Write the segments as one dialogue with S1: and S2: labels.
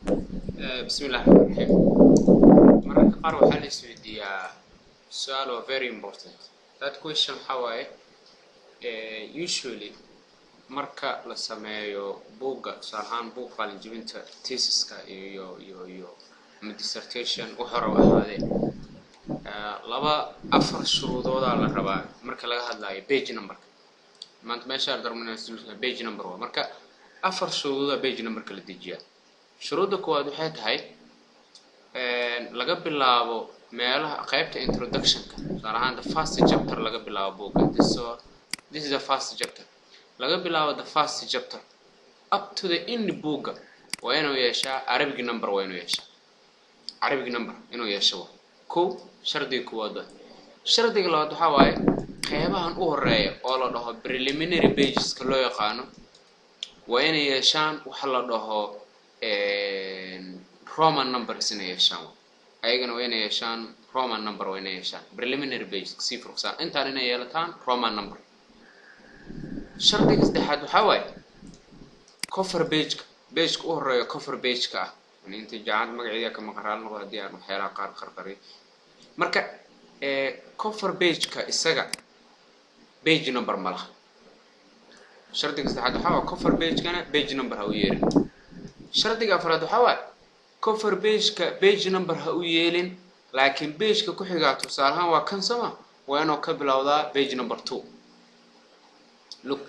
S1: بسم الله الرحمن الرحيم. مرة قارو حالي سعودية سؤال very important. That question حواي usually marka la sameeyo buugga saarhaan buug qalin jebinta thesis-ka iyo dissertation u hore ahaadeen afar shuruudooda la rabaa marka laga hadlayo page number maanta meesha darmanaysa page number waa marka afar shuruudoda page number la dejiyaa shuruudda koowaad waxay tahay laga bilaabo meelaha qaybta introduction-ka saarhaan the first chapter laga bilaabo buugga this is the first chapter laga bilaabo the first chapter up to the end buugga waa inuu yeeshaa Arabic number waa inuu yeeshaa Arabic number inuu yeesho ko shardiga koowaad shardiga labaad waxa waaye qaybahan u horeeya oo la dhaho preliminary pages ka loo yaqaano waa inay yeeshaan waxa la dhaho Roman numbers inay yeeshaan ayagana waa inay yeeshaan Roman number waa inay yeeshaan preliminary pages si furqsan intaan inay yeelataan Roman number shardiga saddexaad waxa waaye cover page u horeeyo cover page ka inta jaacad magaciisa ka maqaraan noqdo hadii aan waxyaalaha qaar qarqari marka cover page ka isaga page number malaha shardiga saddexaad waxa waaye cover page kana page number ha u yeelin shardiga afraad waxa waaye cover page ka page number ha u yeelin laakiin page ka ku xiga tusaalahan waa kan sama waa inuu ka bilowdaa page number 2 look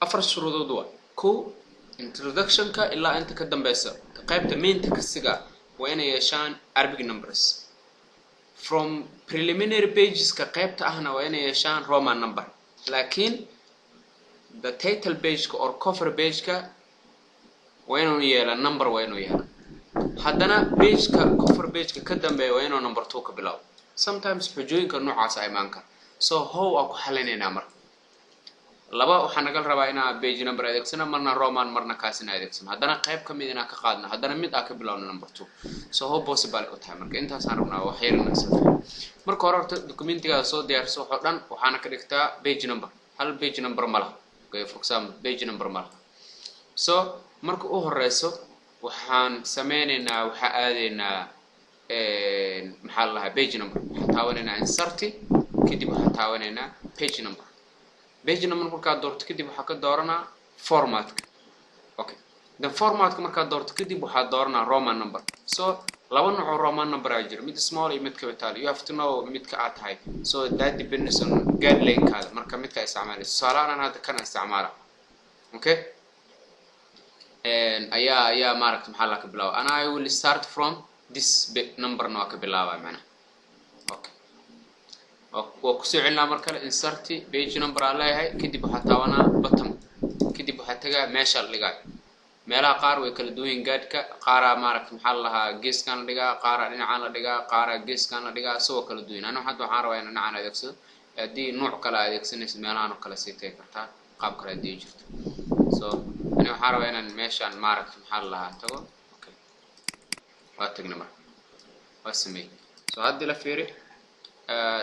S1: afar shuruudood waa ko introduction ka ilaa inta ka dambaysa qaybta main text-ga waa inay yeeshaan Arabic numbers from preliminary pages ka qaybta ahna waa inay yeeshaan Roman number laakiin the title page ka or cover page ka waa inuu yeelaa number waa inuu yeelaa haddana page ka cover page ka dambeeya waa inuu number 2 ka bilaabo sometimes xujooyinka noocaas ay imaan kara so how aan ku xalinaynaa marka laba waxaan naga rabaa inaa page number adeegsana marna Roman marna kaasina adeegsana haddana qayb ka mid inaa ka qaadna haddana mid ka bilaawno number 2 so how possible u tahay marka intaas aan rabnaa wax yar inaan sameeyo marka hore documentiga soo diyaarso waxa dhan waxaana ka dhigtaa page number hal page number malaha okay for example page number malaha so marka u horeyso waxaan sameynaynaa waxa aadeynaa maxaa la dhahaa page number waxaan taawaneynaa insert kadib waxaan taawaneynaa page number page number marka doorto kadib waxa ka dooranaa format okay the format marka doorto kadib waxa dooranaa Roman number so laba nooc oo Roman number ay jiro mid small iyo mid capital you have to know midka aad tahay so that depends on guideline kaada marka midka isticmaalayso salaana hada kana isticmaala okay and ayaa maaragta maxaa la ka bilaabo and I will start from this big number no ka bilaabaa macna okay oo ku soo celinaa marka insert page number aan leeyahay kadib waxa taawanaa button kadib waxa tagaa meesha la dhigaa meelaha qaar way kala duwan gaadhka qaar maaragta maxaa la lahaa geeskan la dhigaa qaar dhinacaan la dhigaa qaar geeskan la dhigaa soo kala duwan ana hadda waxaan rabaa inaan dhinacaan adeegsado hadii nooc kala adeegsanayso meelahan kala siitay kartaa qaab kala hadii jirto so ana waxaan rabaa inaan meeshan maaragta maxaa la lahaa tago okay waa tagna marka waa sameey so hadii la fiiri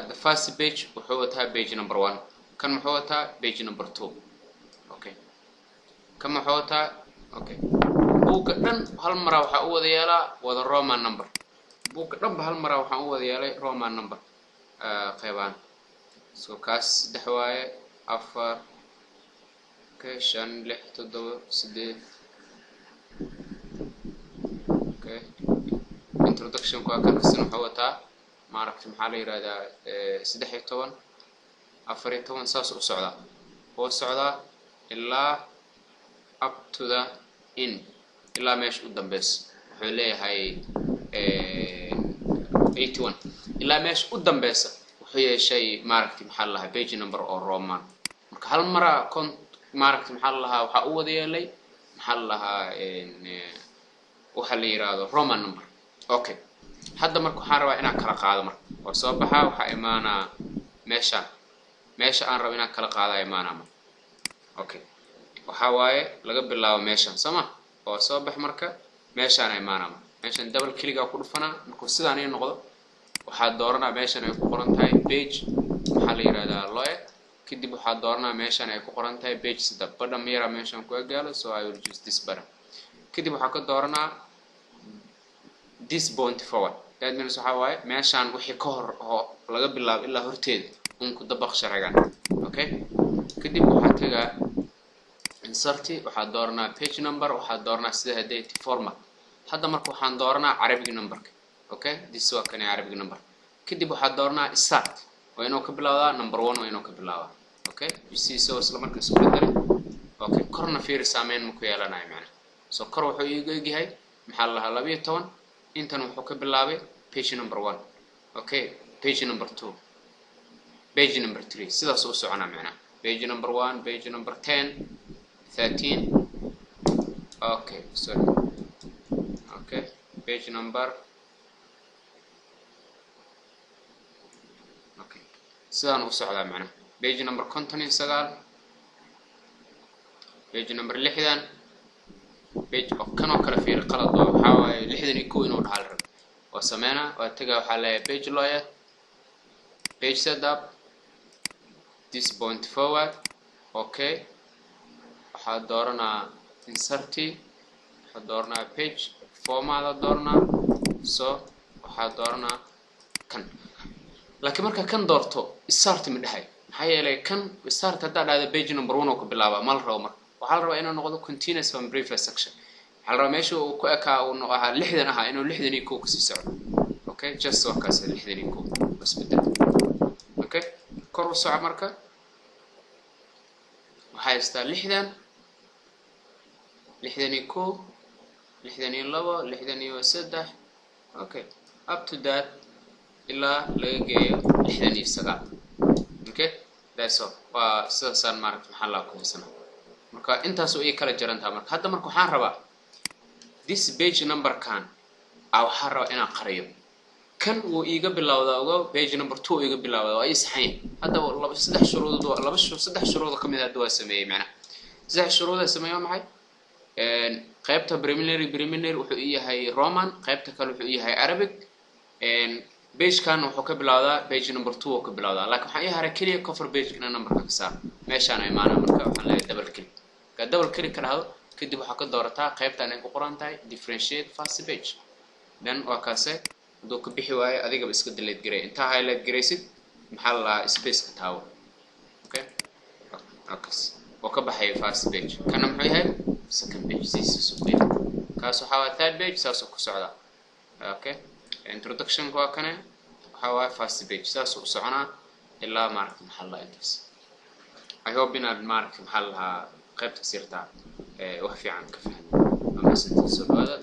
S1: the first page wuxuu wataa page number 1 kan wuxuu wataa page number 2 okay kan wuxuu wataa okay buugga dhan hal mar waxa uu wada yeelaa wada Roman number buugga dhan hal mar waxa uu wada yeelay Roman number qaybaan so kaas saddex waaye afar okay 5 6 7 8 okay introduction ku kan wuxuu wataa maaragta maxaa la yiraahdaa 13 14 saas u socda oo socda ilaa up to the end ilaa meesha u dambeys wuxuu leeyahay 81 ilaa meesha u dambeeysa wuxuu yeeshay maaragta maxaa la lahaa page number oo Roman marka hal mar maaragta maxaa la lahaa waxa uu wada yeelay maxaa la lahaa waxa la yiraahdo Roman number okay hadda marka waxaan rabaa inaan kala qaado marka oo soo baxa waxa imaana meesha aan rabo inaan kala qaado imaana okay waxa waaye laga bilaabo meeshan sama oo soo bax marka meeshaan imaana meeshan double click ku dhufanaa marka sidaan ay noqdo waxa dooranaa meeshan ay ku qoran tahay page waxa la yiraahdaa lawyer kadib waxa dooranaa meeshan ay ku qoran tahay page sida badham yara meeshan ku agaalo so I will use this button kadib waxa ka dooranaa this point forward that means waxa waaye meeshaan wixii ka hor oo laga bilaabo ilaa horteed ku dabaq sharcigan okay kadib waxa tagaa insert waxa dooranaa page number waxa dooranaa sida date format hadda marka waxaan dooranaa Arabic number okay this waa kan Arabic number kadib waxa dooranaa start waa inuu ka bilaawdaa number 1 waa inuu ka bilaawdaa okay you see so isla markaa isku daray okay korna fiir saameyn ma ku yeelanayo macna so kor wuxuu iiga yahay maxaa la lahaa 12 intan wuxuu ka bilaabay page number 1 okay page number 2 page number 3 sidaas oo socona macna page number 1 page number 10 13 okay sorry okay page number okay sidaan u socdaa macna page number 59 page number 60 page oo kan oo kala fiir qalad waxa waaye 61 inuu dhaxal rabo oo sameena waa taga waxa la page lawyer page setup this point forward okay waxa dooranaa insert waxa dooranaa page format dooranaa so waxa dooranaa kan laakiin marka kan doorto start ma dhahay maxaa yeelay kan start hadda dhacda page number 1 oo ka bilaaba mal rabo marka waxa la rabaa inuu noqdo continuous from previous section waxa la rabaa meesha uu ku ekaa uu ahaa 60 aha inuu 61 ka sii socdo okay just waa kaas 61 bas bedel okay kor u soco marka waxa istaa 60 61 62 63 okay up to that ila laga geeyo 69 okay that's all waa sidaan marka maxaa la ku haysanaa marka intaas oo ay kala jarantaa marka hadda marka waxaan rabaa this page number kan waxaan rabaa inaan qariyo kan uu iiga bilowdaa uga page number 2 iiga bilowdaa waa isxayn hadda saddex shuruudo kamid ah waa sameeyay macna saddex shuruudo sameeyo maxay qaybta preliminary wuxuu yahay Roman qaybta kale wuxuu yahay Arabic page kan wuxuu ka bilowdaa page number 2 oo ka bilowdaa laakiin waxaan yahay kaliya cover page kana numberka ka saar meeshaan ay maana marka waxaan leeyahay double click ka dhahdo kadib waxa ka doorataa qaybtan ay ku qoran tahay differentiate first page then waa kaase doo ka bixi waayo adiga iska delete garay inta highlight garaysid maxaa la space ka taawo okay oo ka baxay first page kana muxuu yahay second page soo fiir kaas waxa waa third page saas ku socda okay introduction waa kana waxa waa first page saas u soconaa ilaa marka maxaa la intaas I hope in marka maxaa la qaybta sirta wax fiican ka fahmo ama sidoo kale